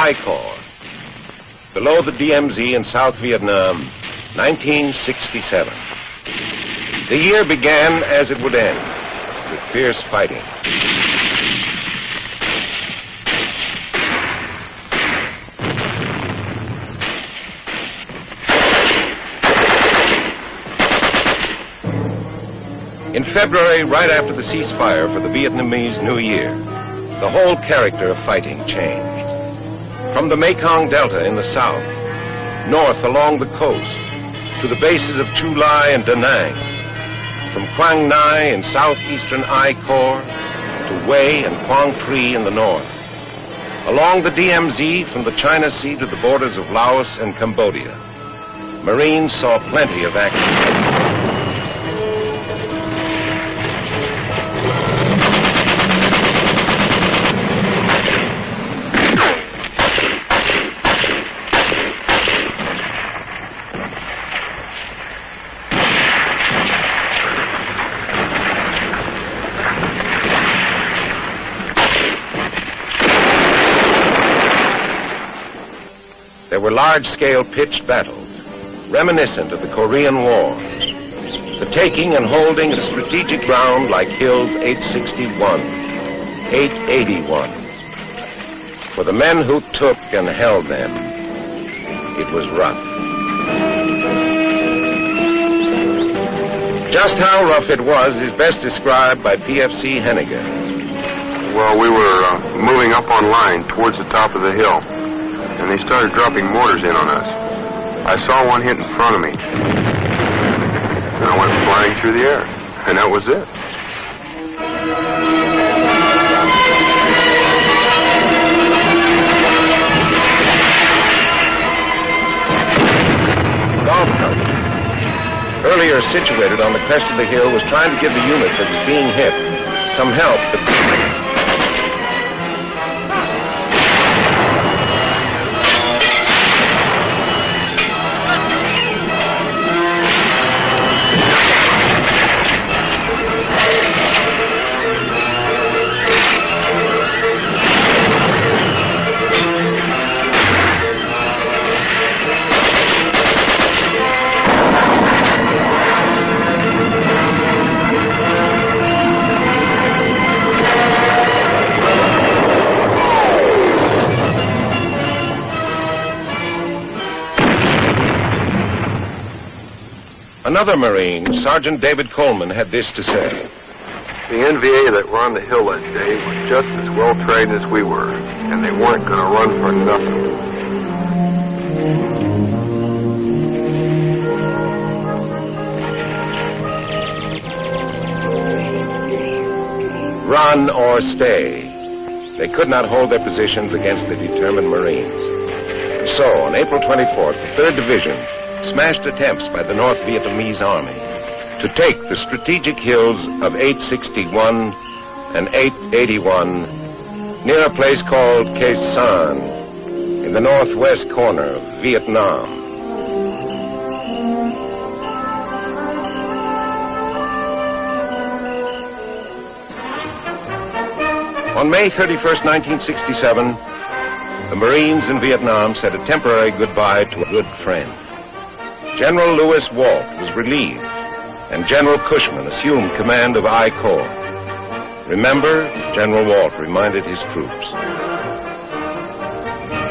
I Corps. Below the DMZ in South Vietnam, 1967. The year began as it would end, with fierce fighting. In February, right after the ceasefire for the Vietnamese New Year, the whole character of fighting changed. From the Mekong Delta in the south, north along the coast, to the bases of Chu Lai and Da Nang, from Quang Ngai in southeastern I Corps to Hue and Quang Tri in the north, along the DMZ from the China Sea to the borders of Laos and Cambodia, Marines saw plenty of action. There were large-scale pitched battles, reminiscent of the Korean War. The taking and holding of strategic ground like Hills 861, 881. For the men who took and held them, it was rough. Just how rough it was is best described by PFC Henniger. Well, we were moving up on line towards the top of the hill, and they started dropping mortars in on us. I saw one hit in front of me, and I went flying through the air, and that was it. Golf Company, earlier situated on the crest of the hill, was trying to give the unit that was being hit some help. Another Marine, Sergeant David Coleman, had this to say. The NVA that were on the hill that day was just as well trained as we were, and they weren't going to run for nothing. Run or stay. They could not hold their positions against the determined Marines. And so, on April 24th, the 3rd Division smashed attempts by the North Vietnamese Army to take the strategic hills of 861 and 881 near a place called Khe Sanh in the northwest corner of Vietnam. On May 31st, 1967, the Marines in Vietnam said a temporary goodbye to a good friend. General Lewis Walt was relieved, and General Cushman assumed command of I Corps. Remember, General Walt reminded his troops.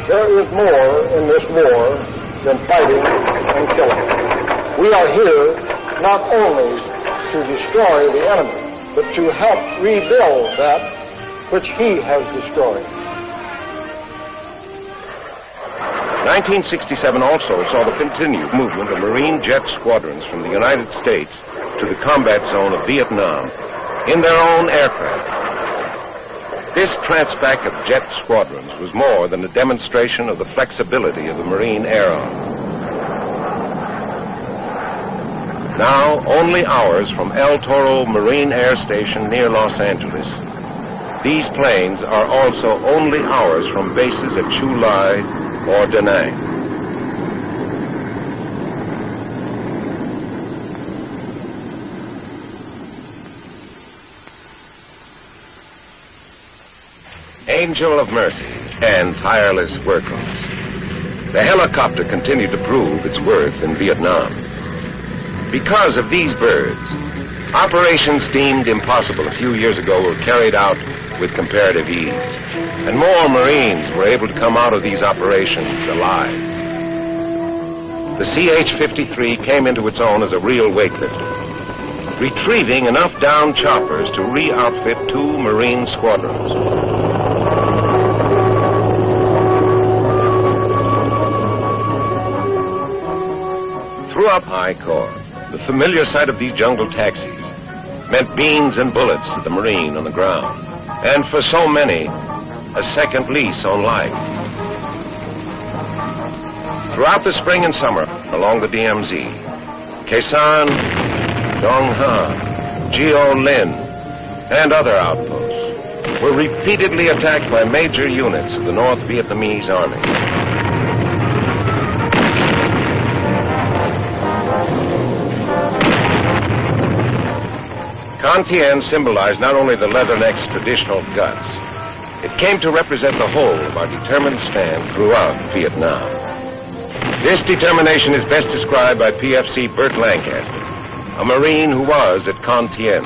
There is more in this war than fighting and killing. We are here not only to destroy the enemy, but to help rebuild that which he has destroyed. 1967 also saw the continued movement of Marine jet squadrons from the United States to the combat zone of Vietnam in their own aircraft. This transpac of jet squadrons was more than a demonstration of the flexibility of the Marine Air Arm. Now, only hours from El Toro Marine Air Station near Los Angeles, these planes are also only hours from bases at Chu Lai or Da Nang. Angel of Mercy, and tireless workers. The helicopter continued to prove its worth in Vietnam. Because of these birds, operations deemed impossible a few years ago were carried out with comparative ease, and more Marines were able to come out of these operations alive. The CH-53 came into its own as a real weightlifter, retrieving enough downed choppers to re-outfit 2 Marine squadrons. Throughout I Corps, the familiar sight of these jungle taxis meant beans and bullets to the Marine on the ground, and for so many, a second lease on life. Throughout the spring and summer, along the DMZ, Khe Dong Ha, Geo Lin, and other outposts were repeatedly attacked by major units of the North Vietnamese Army. Con Tien symbolized not only the Leathernecks' traditional guts, it came to represent the whole of our determined stand throughout Vietnam. This determination is best described by PFC Burt Lancaster, a Marine who was at Con Tien.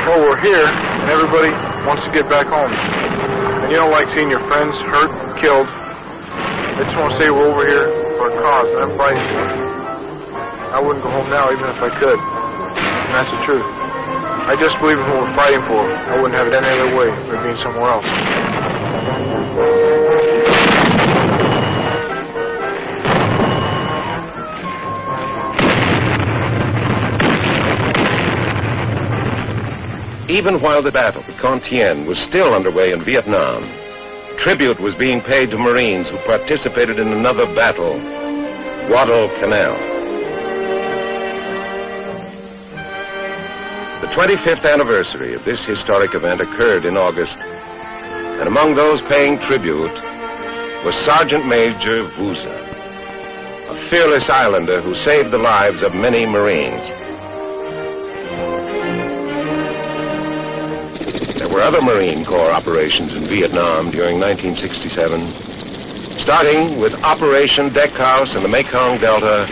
Well, we're here, and everybody wants to get back home. And you don't like seeing your friends hurt and killed. They just want to say we're over here for a cause, and I'm fighting for it. I wouldn't go home now even if I could. And that's the truth. I just believe in what we're fighting for. I wouldn't have it any other way or being somewhere else. Even while the battle at Con Tien was still underway in Vietnam, tribute was being paid to Marines who participated in another battle, Guadalcanal. The 25th anniversary of this historic event occurred in August, and among those paying tribute was Sergeant Major Vuza, a fearless islander who saved the lives of many Marines. There were other Marine Corps operations in Vietnam during 1967, starting with Operation Deckhouse in the Mekong Delta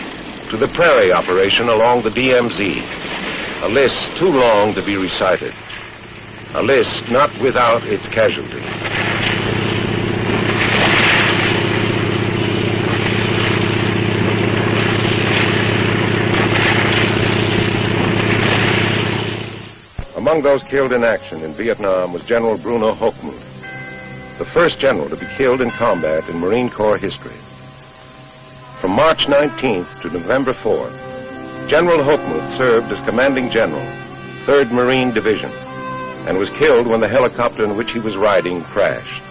to the Prairie Operation along the DMZ. A list too long to be recited. A list not without its casualties. Among those killed in action in Vietnam was General Bruno Hochmuth, the first general to be killed in combat in Marine Corps history. From March 19th to November 4th, General Hochmuth served as commanding general, 3rd Marine Division, and was killed when the helicopter in which he was riding crashed.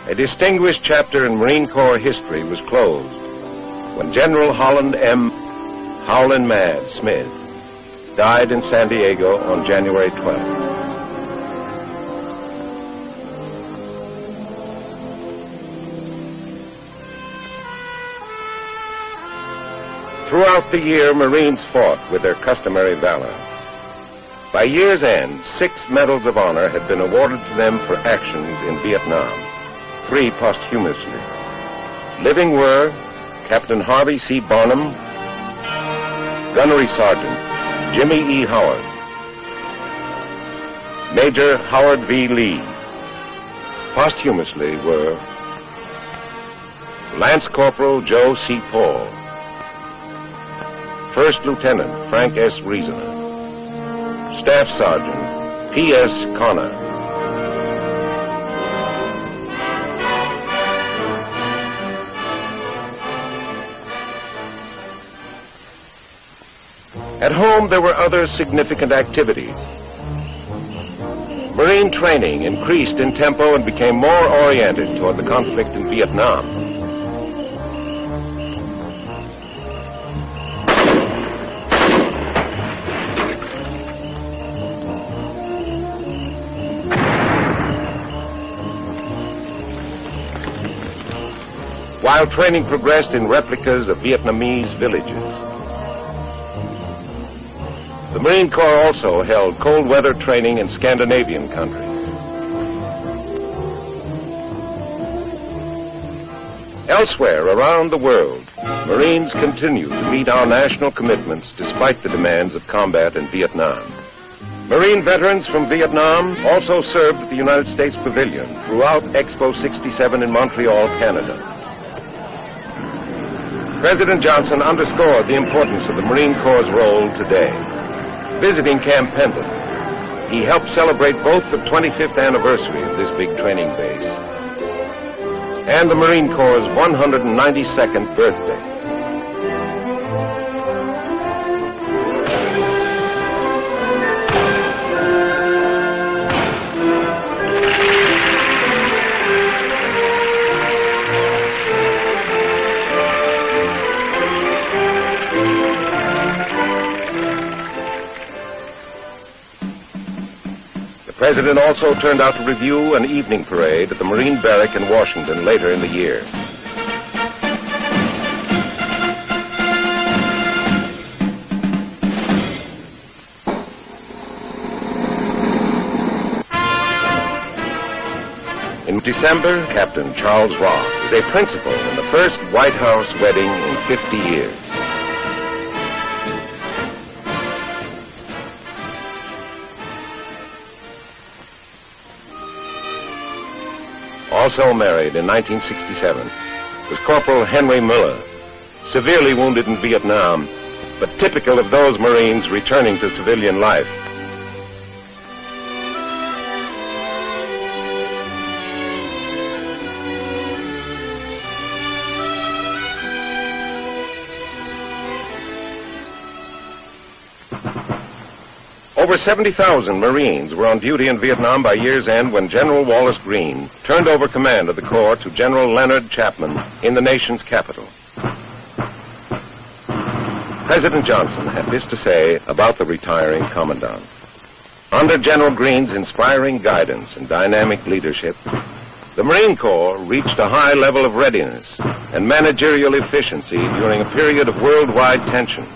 A distinguished chapter in Marine Corps history was closed when General Holland M. Howlin' Mad Smith died in San Diego on January 12th. Throughout the year, Marines fought with their customary valor. By year's end, 6 medals of honor had been awarded to them for actions in Vietnam, 3 posthumously. Living were Captain Harvey C. Barnum, Gunnery Sergeant Jimmy E. Howard, Major Howard V. Lee. Posthumously were Lance Corporal Joe C. Paul, First Lieutenant Frank S. Reasoner, Staff Sergeant P.S. Connor, At home, there were other significant activities. Marine training increased in tempo and became more oriented toward the conflict in Vietnam. While training progressed in replicas of Vietnamese villages, The Marine Corps also held cold weather training in Scandinavian countries. Elsewhere around the world, Marines continue to meet our national commitments despite the demands of combat in Vietnam. Marine veterans from Vietnam also served at the United States Pavilion throughout Expo 67 in Montreal, Canada. President Johnson underscored the importance of the Marine Corps' role today. Visiting Camp Pendleton, he helped celebrate both the 25th anniversary of this big training base and the Marine Corps' 192nd birthday. The President also turned out to review an evening parade at the Marine Barrack in Washington later in the year. In December, Captain Charles Rock was a principal in the first White House wedding in 50 years. Also married in 1967 was Corporal Henry Miller, severely wounded in Vietnam, but typical of those Marines returning to civilian life. Over 70,000 Marines were on duty in Vietnam by year's end when General Wallace Greene turned over command of the Corps to General Leonard Chapman in the nation's capital. President Johnson had this to say about the retiring commandant. Under General Greene's inspiring guidance and dynamic leadership, the Marine Corps reached a high level of readiness and managerial efficiency during a period of worldwide tensions,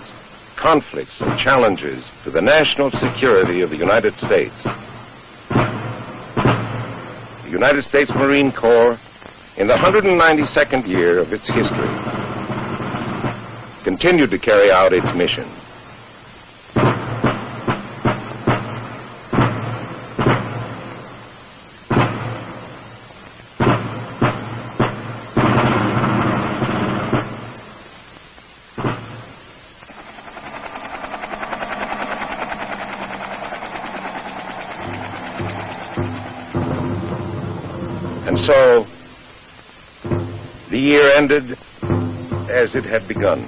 conflicts, and challenges to the national security of the United States. The United States Marine Corps, in the 192nd year of its history, continued to carry out its mission. And so, the year ended as it had begun.